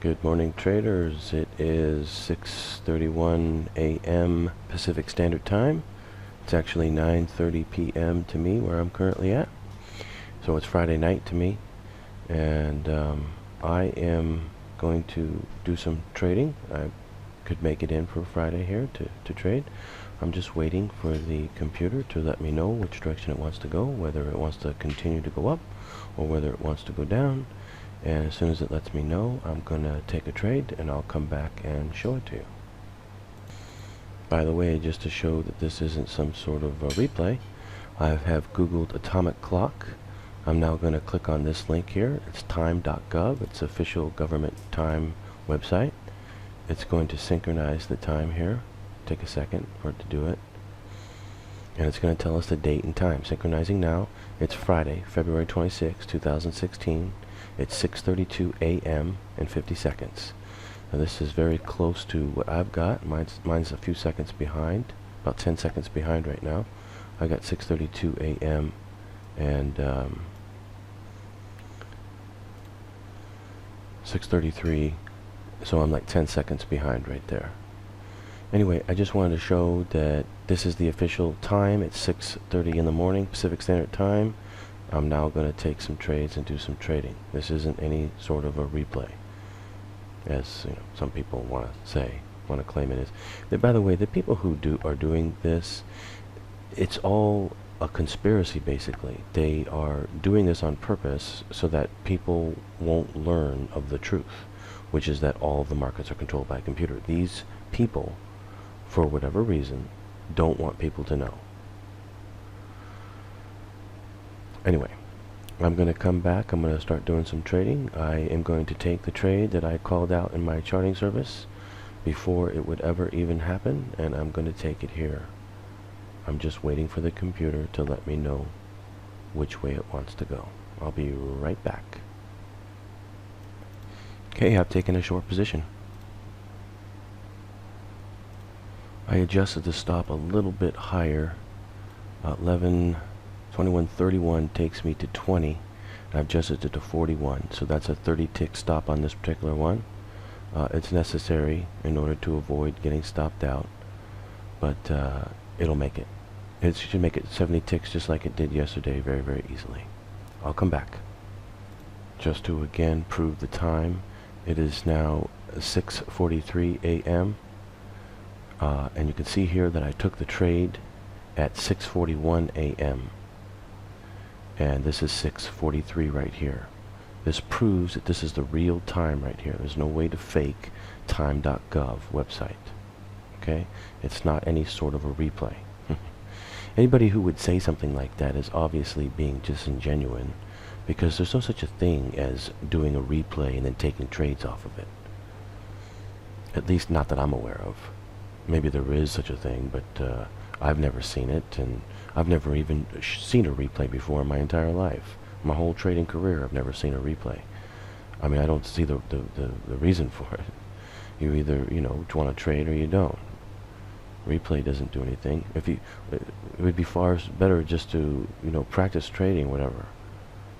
Good morning, traders. It is 6:31 a.m. Pacific Standard Time. It's actually 9:30 p.m. to me where I'm currently at. So it's Friday night to me, and I am going to do some trading. I could make it in for Friday here to trade. I'm just waiting for the computer to let me know which direction it wants to go, whether it wants to continue to go up or whether it wants to go down. And as soon as it lets me know, I'm going to take a trade and I'll come back and show it to you. By the way, just to show that this isn't some sort of a replay, I have Googled atomic clock. I'm now going to click on this link here. It's time.gov. It's official government time website. It's going to synchronize the time here. Take a second for it to do it. And it's going to tell us the date and time. Synchronizing now. It's Friday, February 26, 2016. It's 6:32 a.m. and 50 seconds. Now this is very close to what I've got. Mine's a few seconds behind, about 10 seconds behind right now. I got 6:32 a.m. and 6:33, so I'm like 10 seconds behind right there. Anyway, I just wanted to show that this is the official time. It's 6:30 in the morning Pacific Standard Time. I'm now going to take some trades and do some trading. This isn't any sort of a replay, as you know, some people want to claim it is. By the way, the people who are doing this, it's all a conspiracy basically. They are doing this on purpose so that people won't learn of the truth, which is that all of the markets are controlled by a computer. These people, for whatever reason, don't want people to know. Anyway, I'm going to come back. I'm going to start doing some trading. I am going to take the trade that I called out in my charting service before it would ever even happen, and I'm going to take it here. I'm just waiting for the computer to let me know which way it wants to go. I'll be right back. Okay, I've taken a short position. I adjusted the stop a little bit higher. 21.31 takes me to 20. I've adjusted it to 41, so that's a 30 tick stop on this particular one. It's necessary in order to avoid getting stopped out, but it'll make it. It should make it 70 ticks just like it did yesterday, very, very easily. I'll come back. Just to again prove the time, it is now 6:43 a.m. And you can see here that I took the trade at 6:41 a.m. and this is 6:43 right here. This proves that this is the real time right here. There's no way to fake time.gov website. Okay? It's not any sort of a replay. Anybody who would say something like that is obviously being disingenuous, because there's no such a thing as doing a replay and then taking trades off of it. At least not that I'm aware of. Maybe there is such a thing, but I've never seen it, and I've never even seen a replay before in my entire life. My whole trading career, I've never seen a replay. I mean, I don't see the reason for it. You either, want to trade or you don't. Replay doesn't do anything. It would be far better just to, practice trading, whatever.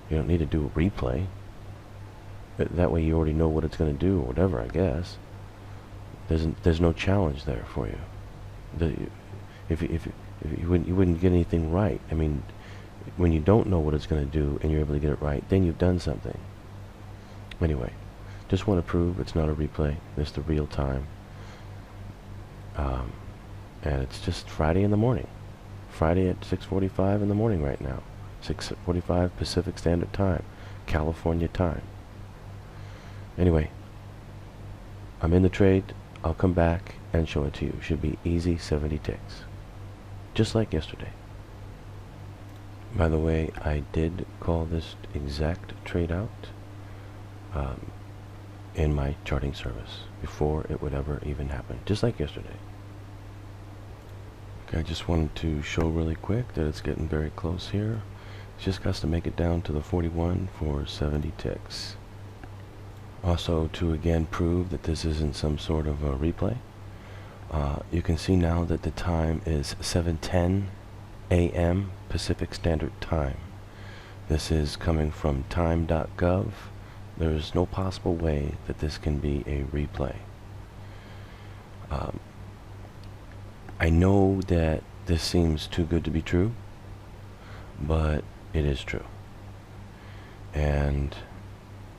You don't need to do a replay. That way you already know what it's going to do, or whatever, I guess. There's no challenge there for you. If you wouldn't get anything right. I mean, when you don't know what it's going to do and you're able to get it right, then you've done something. Anyway, just want to prove it's not a replay. It's the real time. And it's just Friday in the morning. Friday at 6:45 in the morning right now. 6:45 Pacific Standard Time, California time. Anyway, I'm in the trade. I'll come back and show it to you. Should be easy 70 ticks. Just like yesterday. By the way, I did call this exact trade out in my charting service before it would ever even happen. Just like yesterday. Okay, I just wanted to show really quick that it's getting very close here. It just got to make it down to the 41 for 70 ticks. Also, to again prove that this isn't some sort of a replay, you can see now that the time is 7:10 a.m. Pacific Standard Time. This is coming from time.gov, There's no possible way that this can be a replay. I know that this seems too good to be true, but it is true. And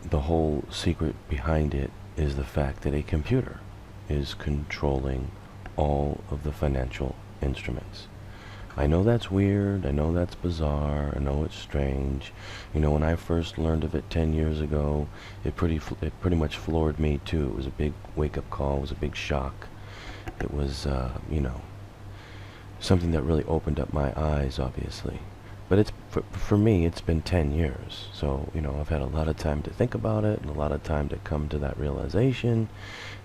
the whole secret behind it is the fact that a computer is controlling all of the financial instruments. I know that's weird, I know that's bizarre, I know it's strange. You know, when I first learned of it 10 years ago, it pretty much floored me too. It was a big wake-up call, it was a big shock. It was, you know, something that really opened up my eyes, obviously. But it's for me, it's been 10 years. So, you know, I've had a lot of time to think about it and a lot of time to come to that realization.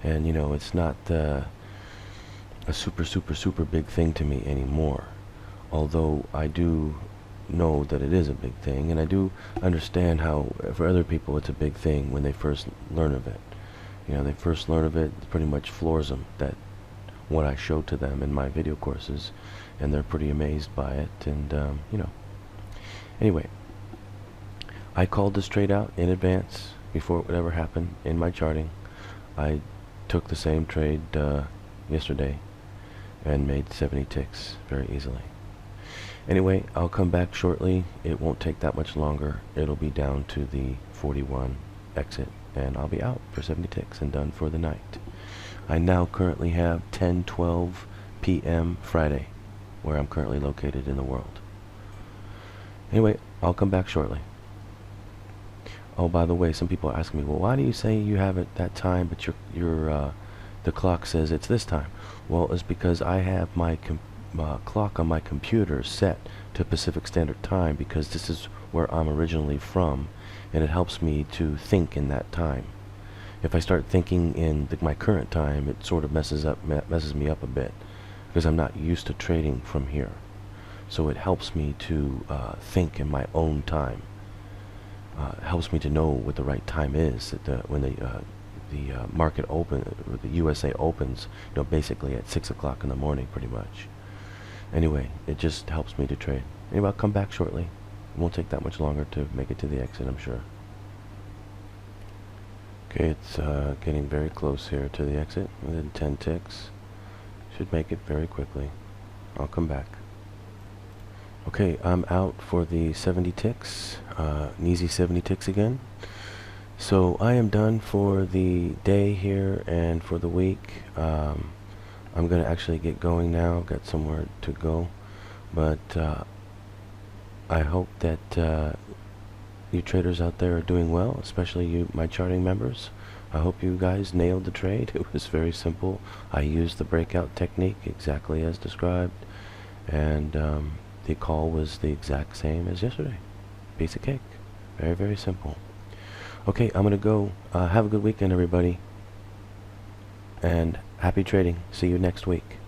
And, you know, it's not a super big thing to me anymore. Although I do know that it is a big thing, and I do understand how for other people it's a big thing when they first learn of it. You know, they first learn of it, it pretty much floors them, that what I show to them in my video courses, and they're pretty amazed by it. And you know, anyway, I called this trade out in advance before it would ever happen in my charting. I took the same trade yesterday and made 70 ticks very easily. Anyway, I'll come back shortly. It won't take that much longer. It'll be down to the 41 exit, and I'll be out for 70 ticks and done for the night. I now currently have 10:12 p.m. Friday, where I'm currently located in the world. Anyway, I'll come back shortly. Oh, by the way, some people are asking me, well, why do you say you have it that time, but the clock says it's this time? Well, it's because I have my clock on my computer set to Pacific Standard Time, because this is where I'm originally from, and it helps me to think in that time. If I start thinking in my current time, it sort of messes me up a bit, because I'm not used to trading from here. So it helps me to think in my own time. It helps me to know what the right time is when the market the USA opens, you know, basically at 6 o'clock in the morning, pretty much. Anyway, it just helps me to trade. Anyway, I'll come back shortly. It won't take that much longer to make it to the exit, I'm sure. Okay, it's getting very close here to the exit. Within 10 ticks. Should make it very quickly. I'll come back. Okay, I'm out for the 70 ticks. An easy 70 ticks again. So I am done for the day here and for the week. I'm going to actually get going now. Got somewhere to go. But I hope that you traders out there are doing well, especially you, my charting members. I hope you guys nailed the trade. It was very simple. I used the breakout technique exactly as described, and the call was the exact same as yesterday. Piece of cake. Very simple. Okay, I'm gonna go. Have a good weekend, everybody, and happy trading. See you next week.